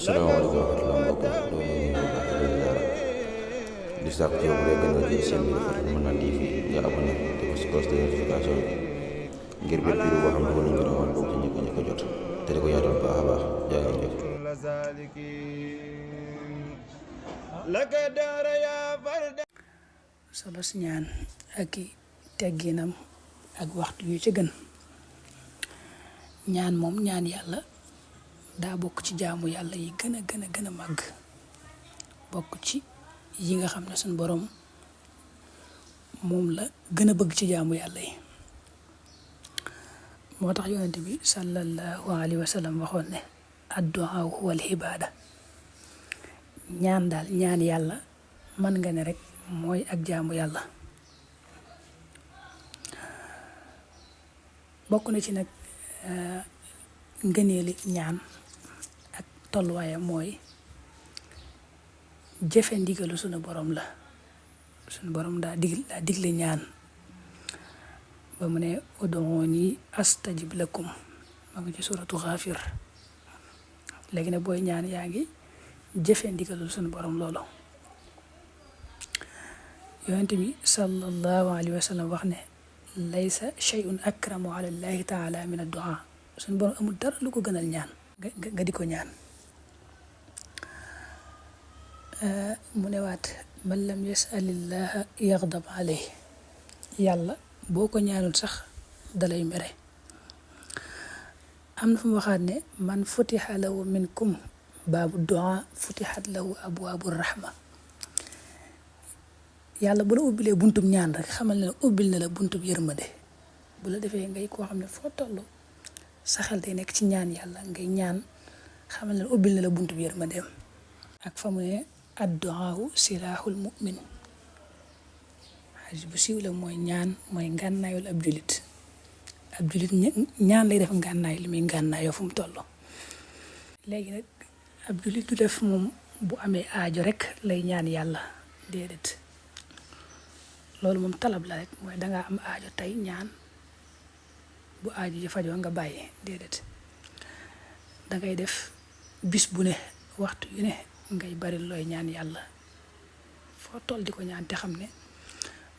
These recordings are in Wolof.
salaamaaleykum wa rahmatulah mbokk yi loolu ñu ngi baax di ziara di sàkk ci yow bu dee gën a jël seen bi Fatma Manaan TV nga abonné te ko si cloche de notification bi ngir bépp vidéo boo xam ne dugal nañ ko doon bokk ci njëkk a jot te di ko yaatal baax a baax jaa ngeen jëf. solo si ñaan ak i tegginam ak waxtu yu ci gën ñaan moom ñaan yàlla daa bokk ci jaamu yàlla yi gën a màgg bokk ci yi nga xam ne suñ boroom moom la gën a bëgg ci jaamu yàlla yi moo tax yonent bi sallallahu alayhi wa sallam waxoon ne addu'a huwa al ibaada ñaan daal ñaan yàlla mën nga ne rek mooy ak jaamu yàlla bokk na ci nag ngëneeli ñaan ak tolluwaayam mooy jëfe ndigalu sunu borom la sunu borom daa digle ñaan ba mu ne ud'uuni astajib lakum ma ngi ci suratu Xaafir léegi ne booy ñaan yaa ngi jëfe ndigalu sunu borom loolu yonent bi sallallahu alayhi wa sallam wax ne laysa shay'un akramu ala llahi taala min ad-du'a suñu borom amul dara lu ko gënal ñaan nga di ko ñaan mu ne waat man lam yas'alillaha yaghdab alayhi yàlla boo ko ñaanul sax dalay mere am na fu mu waxaat ne man futiha lahu minkum baabu du'a futihat lahu abwaabu rahma yàlla bu la ubbilee buntub ñaan rek xamal ne ubbil na la buntub yërmande bu la defee ngay koo xam ne foo toll sa xel day nekk ci ñaan yàlla ngay ñaan xamal ne ubbil na la buntub yërmandeem ak fa mu ne addu'aahu silaahul mu'min xadis bu siiw la mooy ñaan mooy ngànnaayul ab julit ñaan lay def ngànnaay li muy ngànnaayoo fu mu toll léegi nag ab julit du def moom bu amee aajo rek lay ñaan yàlla déedéet loolu moom talab la rek mooy dangaa am aajo tey ñaan bu aajo ji fajoo nga bàyyi déedéet dangay def bis bu ne waxtu yu ne ngay bari looy ñaan yàlla foo toll di ko ñaan te xam ne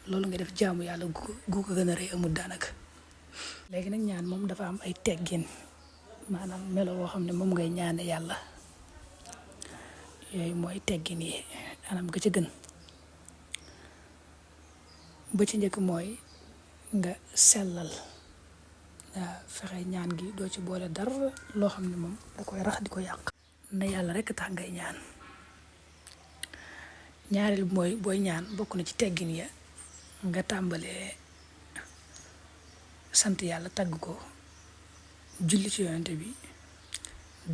loolu nga def jaamu yàlla gu ko gën a rëy amul daanaka léegi nag ñaan moom dafa am ay teggin maanaam melo woo xam ne moom ngay ñaane yàlla yooyu mooy teggin yi anam ga ca gën ba ci njëkk mooy nga sellal nga fexe ñaan gi doo ci boole dara loo xam ne moom da koy rax di ko yàq na yàlla rekk tax ngay ñaan ñaareel mooy booy ñaan bokk na ci teggin ya nga tàmbalee sant yàlla tagg ko julli ci yonent bi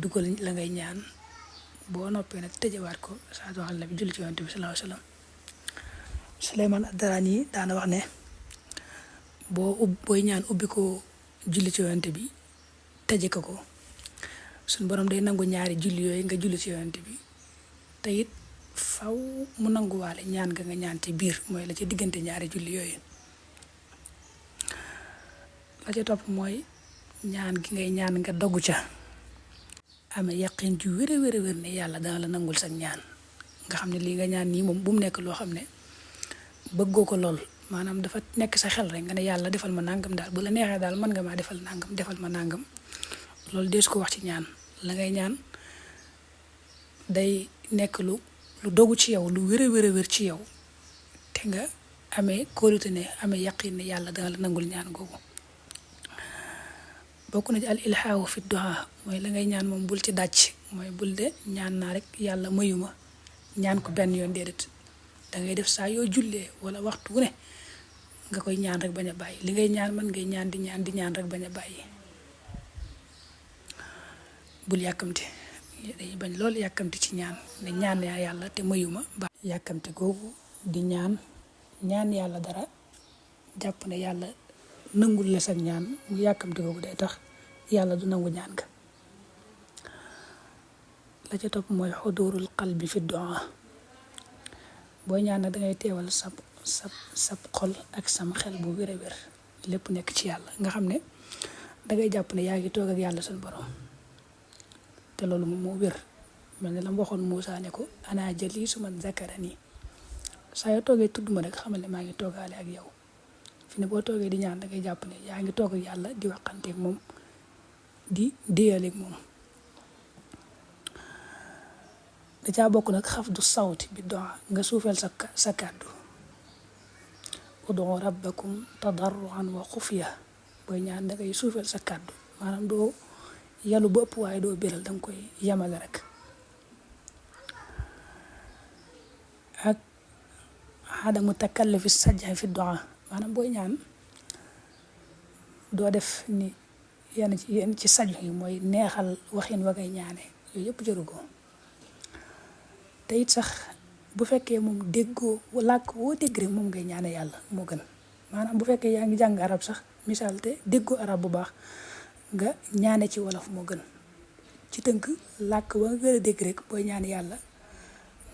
dugal la ngay ñaan boo noppee nag tëjewaat ko salaatu ala nabi julli ci yonent bi sallallahu alayhi wa sallam Suleymaan ad-Daraani daana wax ne booy ñaan ubbi ko julli ci yonent bi tëje ko suñ borom day nangu ñaari julli yooyu nga julli ci yonent bi te it faw mu nanguwaale ñaan nga ñaan ci biir mooy la ci diggante ñaari julli yooyu la ca topp mooy ñaan gi ngay ñaan nga doggu ca amee yaqin ju wér ne yàlla dana la nangul sax ñaan nga xam ne lii nga ñaan nii moom bu mu nekk loo xam ne bëggoo ko lool maanaam dafa nekk sa xel rek nga ne yàlla defal ma nangam daal bu la neexee daal mën nga maa defal ma nangam loolu dees ko wax ci ñaan la ngay ñaan day nekk lu dogu ci yow lu wér ci yow te nga amee kóolute ne amee yaqin ne yàlla dana la nangul ñaan googu bokk na ci al ilhaahu fi du'a mooy la ngay ñaan moom bul ci dàcc mooy bul de ñaan naa rek yàlla mayuma ñaan ko benn yoon déedéet dangay def saa yoo jullee wala waxtu wu ne nga koy ñaan rek bañ a bàyyi li ngay ñaan man ngay ñaan di ñaan rek bañ a bàyyi bul yàkkamti dañuy bañ loolu yàkkamti ci ñaan ne ñaan yaa yàlla te mayuma ba yàkkamti googu di ñaan yàlla dara jàpp ne yàlla nangul la sa ñaan mu yàkkamti googu day tax yàlla du nangu ñaan ga la ca topp mooy xudurul qalbi fi du'a booy ñaan nag dangay teewal sab xol ak sama xel bu wér lépp nekk ci yàlla nga xam ne dangay jàpp ne yaa ngi toog ak yàlla suñu borom te loolu moom moo wér mel ne la mu waxoon Moussa ne ko ana jaliisu man zakarani saa yoo toogee tudd ma rek xamal ne maa ngi toogaale ak yow fi ne boo toogee di ñaan da ngay jàpp ne yaa ngi toog ak yàlla di waxanteeg moom di déyaleeg moom. da caa bokk nag xafdu sawti bi du'a nga suufeel sa kàddu ud'u rabbakum tadarruan wa xufiya booy ñaan da ngay suufeel sa kàddu maanaam doo yalu ba ëpp waaye doo béral da nga koy yemale rek. ak adamu takallufi sajja fi du'a maanaam booy ñaan doo def ni yenn ci saju yi mooy neexal waxin wa ngay ñaane yooyu yëpp jëru ko. te it sax bu fekkee moom déggoo làkk woo dégg rek moom ngay ñaane yàlla moo gën maanaam bu fekkee yaa ngi jàng arab sax misaal te déggoo arab bu baax nga ñaane ci wolof moo gën. ci tënk làkk wa nga gën a dégg rek booy ñaan yàlla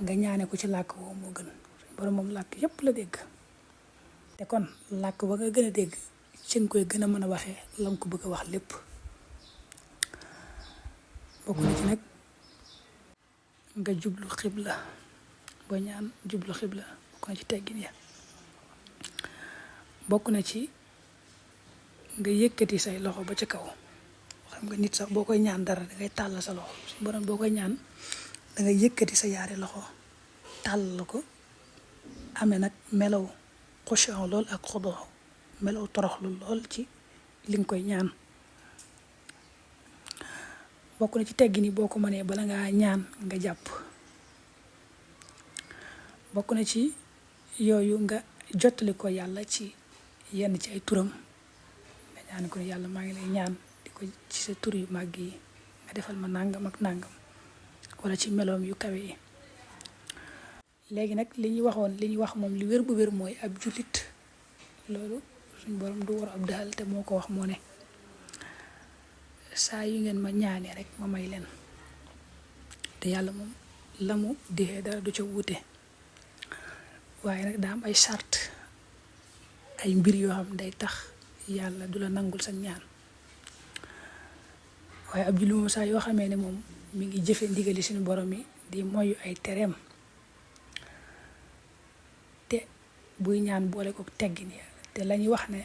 nga ñaane ko ci làkk woo moo gën. borom moom làkk yépp la dégg te kon làkk wa nga gën a dégg ci nga koy gën a mën a waxee la nga ko bëgg a wax lépp. bokk na ci nag nga jublu xibla boo ñaan jublu xibla bokk na ci teggin ya. bokk na ci nga yëkkati say loxo ba ca kaw xam nga nit sax boo koy ñaan dara dangay tàll sa loxo suñu borom boo koy ñaan dangay yëkkati sa yaari loxo tàll ko amee nag melaw xushu'n lool ak xudu' melaw toroxlu lool ci li nga koy ñaan. bokk na ci teggin yi boo ko mënee bala ngaa ñaan nga jàpp. bokk na ci yooyu nga jottali ko yàlla ci yenn ci ay turam nga ñaan ko ne yàlla maa ngi lay ñaan di ko ci sa tur yu màgg yi nga defal ma nàngam ak nàngam wala ci meloom yu kawe yi. léegi nag li ñu wax moom li wér bu wér mooy ab jullit loolu suñ borom du war ab daal te moo ko wax moo ne saa yu ngeen ma ñaanee rek ma may leen te yàlla moom la mu dee dara du ca wuute waaye nag daa am ay charte ay mbir yoo xam day tax yàlla du la nangul sa ñaan. waaye ab jullit moom saa yoo xamee ne moom mi ngi jëfe ndigali suñu borom yi di moyu ay tereem te buy ñaan boole ko teggin ya te lañuy wax ne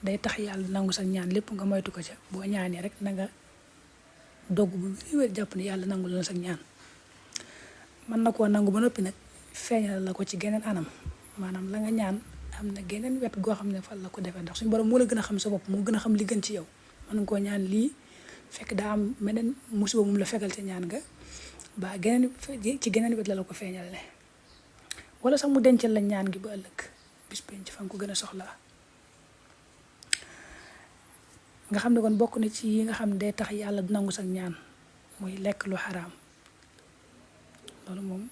day tax yàlla nangu sa ñaan lépp nga moytu ko ca boo ñaanee rek na nga dogg bu wér jàpp ne yàlla nangu la sa ñaan. mën na koo nangu ba noppi nag feeñal la ko ci geneen anam maanaam la nga ñaan am na geneen wet goo xam ne fan la ko defee ndax suñu borom moo la gën a xam sa bopp moo gën a xam li gën ci yow. mën nga koo ñaan lii fekk daa am meneen musiba moom la fekkal ca ñaan nga ba geneen ci geneen wet la ko feeñal ne wala sax mu dencal la ñaan gi ba ëllëg bis penc fa nga ko gën a soxlaa. nga xam ne kon bokk na ci yi nga xam ne day tax yàlla du nangu sax ñaan mooy lekk lu xaraam loolu moom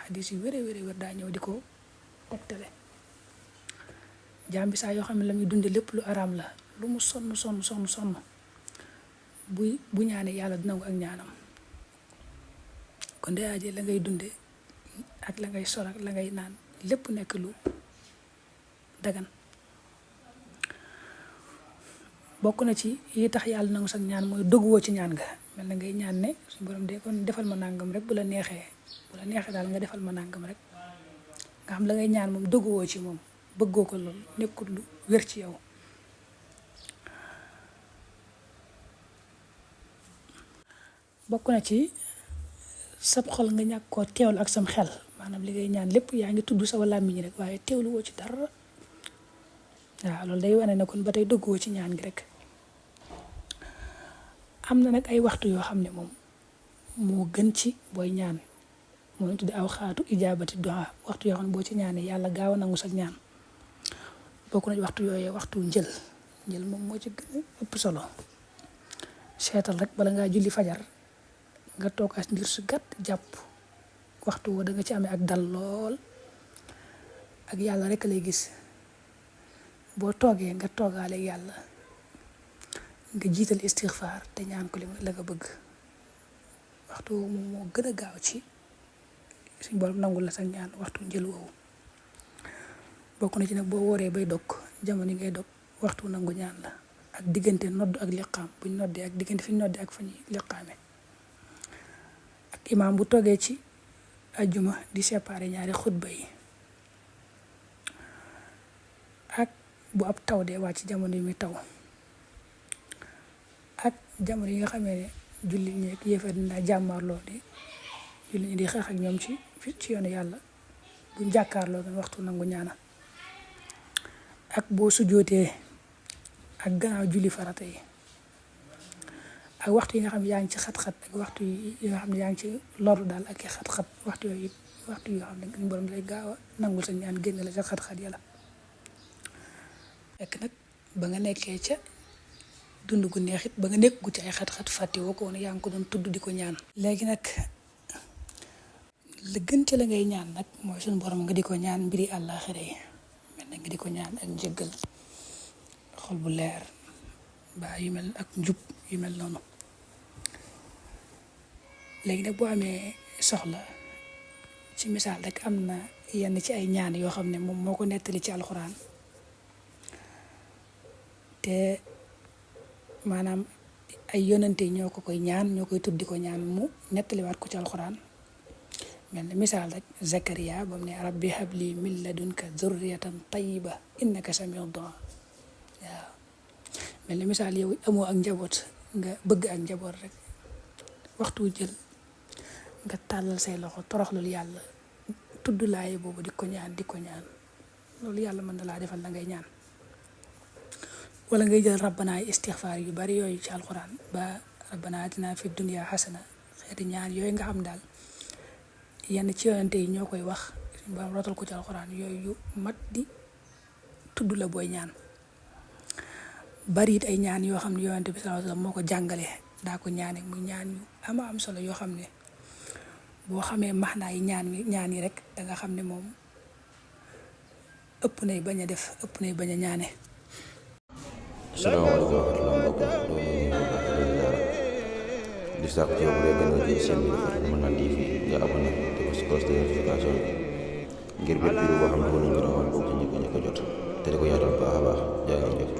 xadis yu wéré daa ñëw di ko tegtale. jaam bi saa yoo xam ne la muy dunde lépp lu araam la lu mu sonn bu ñaanee yàlla du nangu ak ñaanam kon day aje la ngay dunde ak la ngay sol ak la ngay naan lépp nekk lu dagan. bokk na ci yi tax yàlla nangu sax ñaan mooy doguwoo ci ñaan nga mel na ngay ñaan ne suñu borom de kon defal ma nàngam rek bu la neexee daal nga defal ma nàngam rek nga xam la ngay ñaan moom doguwoo ci moom bëggoo ko lool nekkul lu wér ci yow. bokk na ci sab xol nga ñàkk koo teewlu ak sam xel maanaam li ngay ñaan lépp yaa ngi tudd sa làmmiñ rek waaye teewlu woo ci dara waaw loolu day wane ne kon ba tey dëggoo ci ñaan gi rek. am na nag ay waxtu yoo xam ne moom moo gën ci booy ñaan moo lañ tudde aw xaatu ijaabati du'a waxtu yoo xam ne boo ci ñaanee yàlla gaaw a nangu sa ñaan. bokk na ci waxtu yooyee waxtu njël moom moo ci gën a ëpp solo. seetal rek bala ngaa julli fajar nga toog as ngir su gàtt jàpp waxtu woo da nga ci amee ak dal lool ak yàlla rek lay gis. boo toogee nga toogaale yàlla nga jiital istixfaar te ñaan ko li la nga bëgg waxtu woowu moom moo gën a gaaw ci suñu borom nangul la sa ñaan waxtu njël woowu. bokk na ci nag boo wooree bay dog jamono ngay dog waxtu nangu ñaan la ak diggante nodd ak liqaam buñ noddee ak diggante fi ñu noddee ak fa ñuy liqaame ak imaam bu toogee ci ajjuma di séparé ñaari xutba yi ak bu ab taw dee wàcc jamono yi muy taw ak jamono yi nga xamee ne jullit ñi ak yéefar dina jàmmaarloo di jullit ñi di xeex ak ñoom ci yoonu yàlla buñ jàkkaarloo doon waxtu nangu ñaana ak boo sujootee ak gannaaw julli farata yi ak waxtu yi nga xam ne yaa ngi ci xat-xat ak waxtu yi nga xam ne yaa ngi ci loru daal ak i xat-xat waxtu yooyu waxtu yoo xam ne suñu borom lay gaaw a nangul sa ñaan génn la ca xat-xat yàlla fekk nag ba nga nekkee ca dund gu neexit ba nga nekk gu ci ay xat-xat fàtte woo ko woon yaa ngi ko doon tudd di ko ñaan léegi nag la gën ci la ngay ñaan nag mooy suñu borom nga di ko ñaan mbiri àllaaxira yi mel na nga di ko ñaan ak njëggal xol bu leer ba yu mel ak njub yu mel noonu léegi nag boo amee soxla ci misaal rek am na yenn ci ay ñaan yoo xam ne moom moo ko nettali ci alxuraan te maanaam ay yonante ñoo ko koy ñaan ñoo koy tuddi ko ñaan mu nettaliwaat ko ci alxuraan mel ni misaal rek Zakariya ba mu ne rabbi habli min ladunka zurriyatan tayyiba innaka samiu du'a waaw mel ni misaal yow amoo ak njaboot nga bëgg ak njaboot rek waxtu jël nga tàllal say loxo toroxlul yàlla tudd laaye boobu di ko ñaan loolu yàlla mën na laa defal la ngay ñaan wala ngay jël rabbana istixfaar yu bari yooyu ci alxuraan ba rabbana atina fi dunya xasana xeeti ñaan yooyu nga xam daal yenn ci yonante yi ñoo koy wax ba rotal ko ci alxuraan yooyu yu mat di tudd la booy ñaan bari it ay ñaan yoo xam ne yonante bi sallallahu alayhi wasallam moo ko jàngale daa ko ñaane muy ñaan yu am solo yoo xam ne boo xamee maxnaa yi ñaan yi rek da nga xam ne moom ëpp nay bañ a def ëpp nay bañ a ñaane. asalaamaaleykum wa rahmatulah mbokk yi di sàkk ci yow bu dee gën a jël seen bi dafa mën naa TV nga abonné te ko si cloche de notification ngir bépp vidéo boo xam ne nañ ko doon bokk ci ñi ko jot te di ko yaatal baax a baax jaa ngeen jëf.